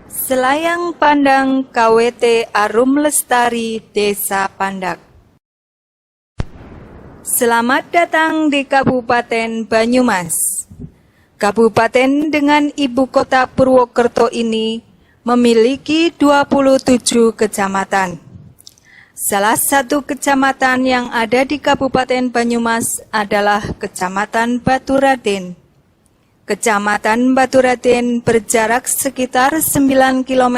Selayang Pandang KWT Arum Lestari Desa Pandak. Selamat datang di Kabupaten Banyumas. Kabupaten dengan ibu kota Purwokerto ini memiliki 27 kecamatan. Salah satu kecamatan yang ada di Kabupaten Banyumas adalah Kecamatan Baturaden. Kecamatan Baturaden berjarak sekitar 9 km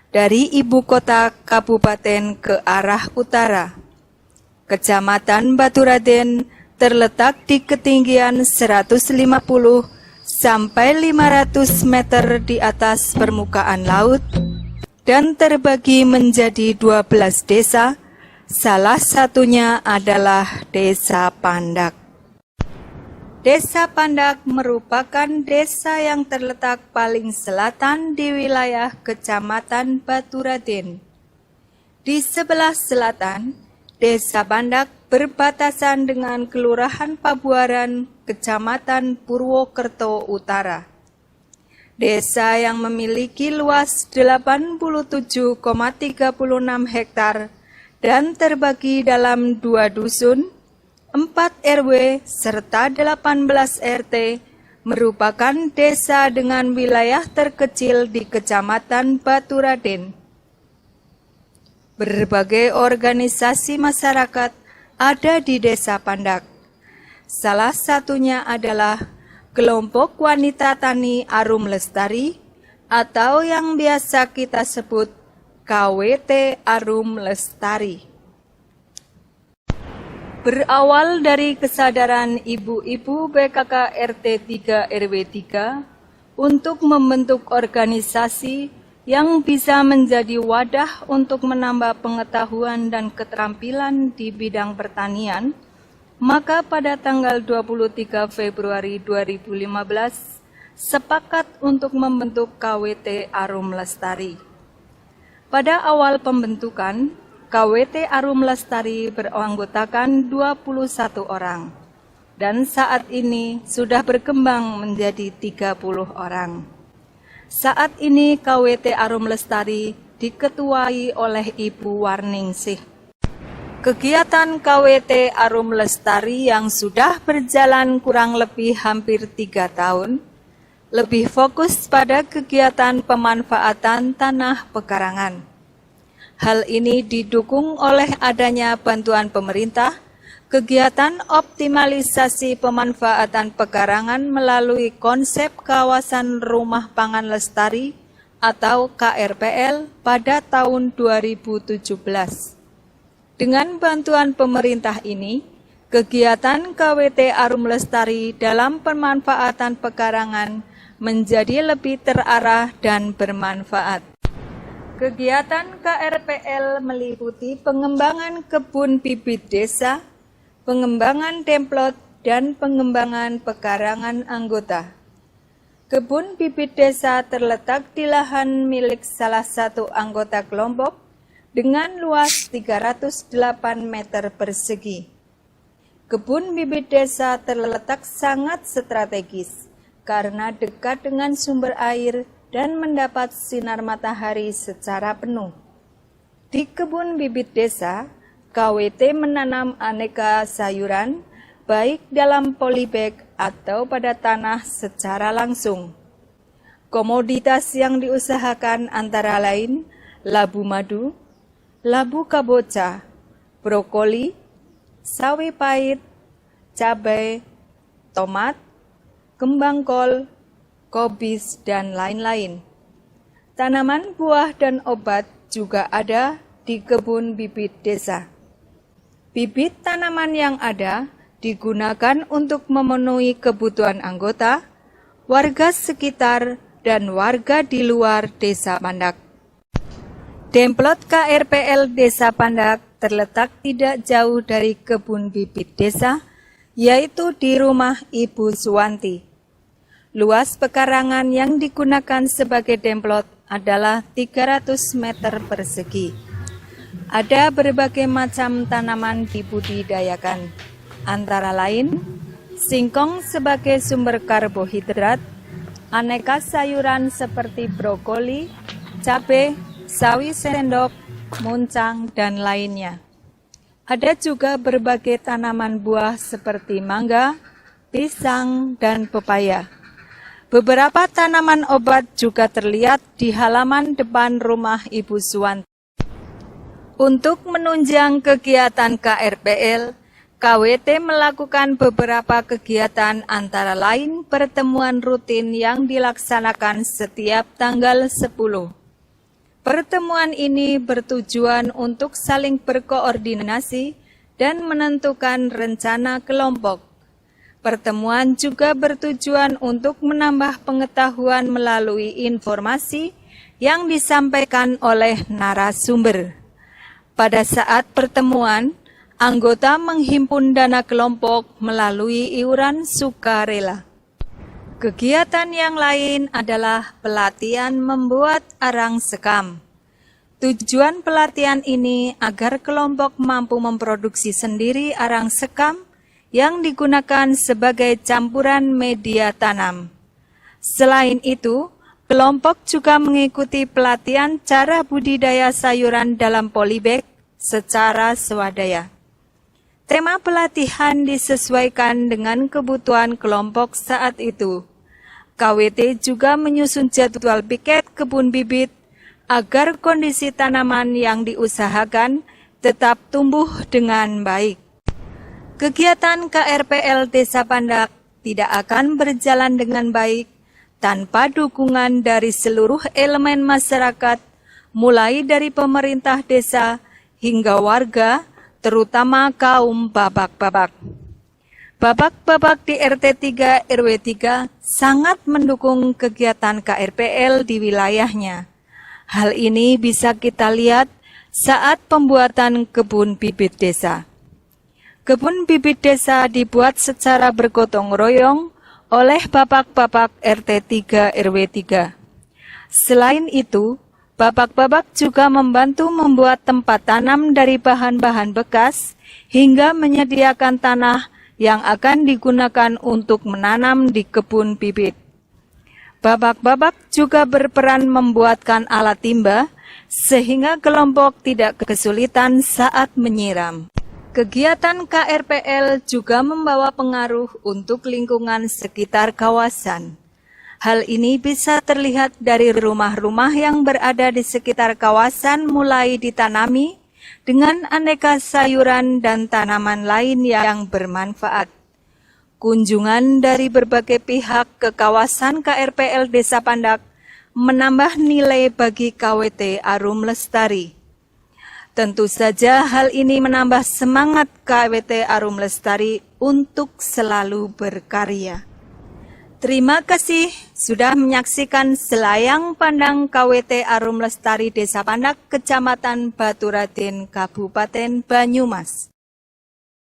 dari ibu kota kabupaten ke arah utara. Kecamatan Baturaden terletak di ketinggian 150 sampai 500 meter di atas permukaan laut dan terbagi menjadi 12 desa, salah satunya adalah Desa Pandak. Desa Pandak merupakan desa yang terletak paling selatan di wilayah Kecamatan Baturaden. Di sebelah selatan, Desa Pandak berbatasan dengan Kelurahan Pabuaran, Kecamatan Purwokerto Utara. Desa yang memiliki luas 87,36 hektar dan terbagi dalam 2 dusun, 4 RW, serta 18 RT, merupakan desa dengan wilayah terkecil di Kecamatan Baturaden. Berbagai organisasi masyarakat ada di Desa Pandak. Salah satunya adalah Kelompok Wanita Tani Arum Lestari atau yang biasa kita sebut KWT Arum Lestari. Berawal dari kesadaran ibu-ibu PKK RT 3 RW 3 untuk membentuk organisasi yang bisa menjadi wadah untuk menambah pengetahuan dan keterampilan di bidang pertanian, maka pada tanggal 23 Februari 2015 sepakat untuk membentuk KWT Arum Lestari. Pada awal pembentukan, KWT Arum Lestari beranggotakan 21 orang, dan saat ini sudah berkembang menjadi 30 orang. Saat ini KWT Arum Lestari diketuai oleh Ibu Warningsih. Kegiatan KWT Arum Lestari yang sudah berjalan kurang lebih hampir 3 tahun, lebih fokus pada kegiatan pemanfaatan tanah pekarangan. Hal ini didukung oleh adanya bantuan pemerintah, kegiatan optimalisasi pemanfaatan pekarangan melalui konsep kawasan rumah pangan lestari atau KRPL pada tahun 2017. Dengan bantuan pemerintah ini, kegiatan KWT Arum Lestari dalam pemanfaatan pekarangan menjadi lebih terarah dan bermanfaat. Kegiatan KRPL meliputi pengembangan kebun bibit desa, pengembangan demplot, dan pengembangan pekarangan anggota. Kebun bibit desa terletak di lahan milik salah satu anggota kelompok dengan luas 308 meter persegi. Kebun bibit desa terletak sangat strategis karena dekat dengan sumber air dan mendapat sinar matahari secara penuh. Di kebun bibit desa, KWT menanam aneka sayuran, baik dalam polybag atau pada tanah secara langsung. Komoditas yang diusahakan antara lain labu madu, labu kabocha, brokoli, sawi pahit, cabai, tomat, kembang kol, kobis, dan lain-lain. Tanaman buah dan obat juga ada di kebun bibit desa. Bibit tanaman yang ada digunakan untuk memenuhi kebutuhan anggota, warga sekitar, dan warga di luar Desa Pandak. Demplot KRPL Desa Pandak terletak tidak jauh dari kebun bibit desa, yaitu di rumah Ibu Suwanti. Luas pekarangan yang digunakan sebagai demplot adalah 300 meter persegi. Ada berbagai macam tanaman dibudidayakan, antara lain singkong sebagai sumber karbohidrat, aneka sayuran seperti brokoli, cabai, sawi sendok, muncang, dan lainnya. Ada juga berbagai tanaman buah seperti mangga, pisang, dan pepaya. Beberapa tanaman obat juga terlihat di halaman depan rumah Ibu Suwanti. Untuk menunjang kegiatan KRPL, KWT melakukan beberapa kegiatan antara lain pertemuan rutin yang dilaksanakan setiap tanggal 10. Pertemuan ini bertujuan untuk saling berkoordinasi dan menentukan rencana kelompok. Pertemuan juga bertujuan untuk menambah pengetahuan melalui informasi yang disampaikan oleh narasumber. Pada saat pertemuan, anggota menghimpun dana kelompok melalui iuran sukarela. Kegiatan yang lain adalah pelatihan membuat arang sekam. Tujuan pelatihan ini agar kelompok mampu memproduksi sendiri arang sekam yang digunakan sebagai campuran media tanam. Selain itu, kelompok juga mengikuti pelatihan cara budidaya sayuran dalam polybag secara swadaya. Tema pelatihan disesuaikan dengan kebutuhan kelompok saat itu. KWT juga menyusun jadwal piket kebun bibit agar kondisi tanaman yang diusahakan tetap tumbuh dengan baik. Kegiatan KRPL Desa Pandak tidak akan berjalan dengan baik tanpa dukungan dari seluruh elemen masyarakat, mulai dari pemerintah desa hingga warga, terutama kaum babak-babak. Babak-babak di RT 3 RW 3 sangat mendukung kegiatan KRPL di wilayahnya. Hal ini bisa kita lihat saat pembuatan kebun bibit desa. Kebun bibit desa dibuat secara bergotong royong oleh babak-babak RT 3 RW 3. Selain itu, babak-babak juga membantu membuat tempat tanam dari bahan-bahan bekas hingga menyediakan tanah yang akan digunakan untuk menanam di kebun bibit. Babak-babak juga berperan membuatkan alat timba sehingga kelompok tidak kesulitan saat menyiram. Kegiatan KRPL juga membawa pengaruh untuk lingkungan sekitar kawasan. Hal ini bisa terlihat dari rumah-rumah yang berada di sekitar kawasan mulai ditanami dengan aneka sayuran dan tanaman lain yang bermanfaat. Kunjungan dari berbagai pihak ke kawasan KRPL Desa Pandak menambah nilai bagi KWT Arum Lestari. Tentu saja hal ini menambah semangat KWT Arum Lestari untuk selalu berkarya. Terima kasih sudah menyaksikan Selayang Pandang KWT Arum Lestari Desa Pandak, Kecamatan Baturaden, Kabupaten Banyumas.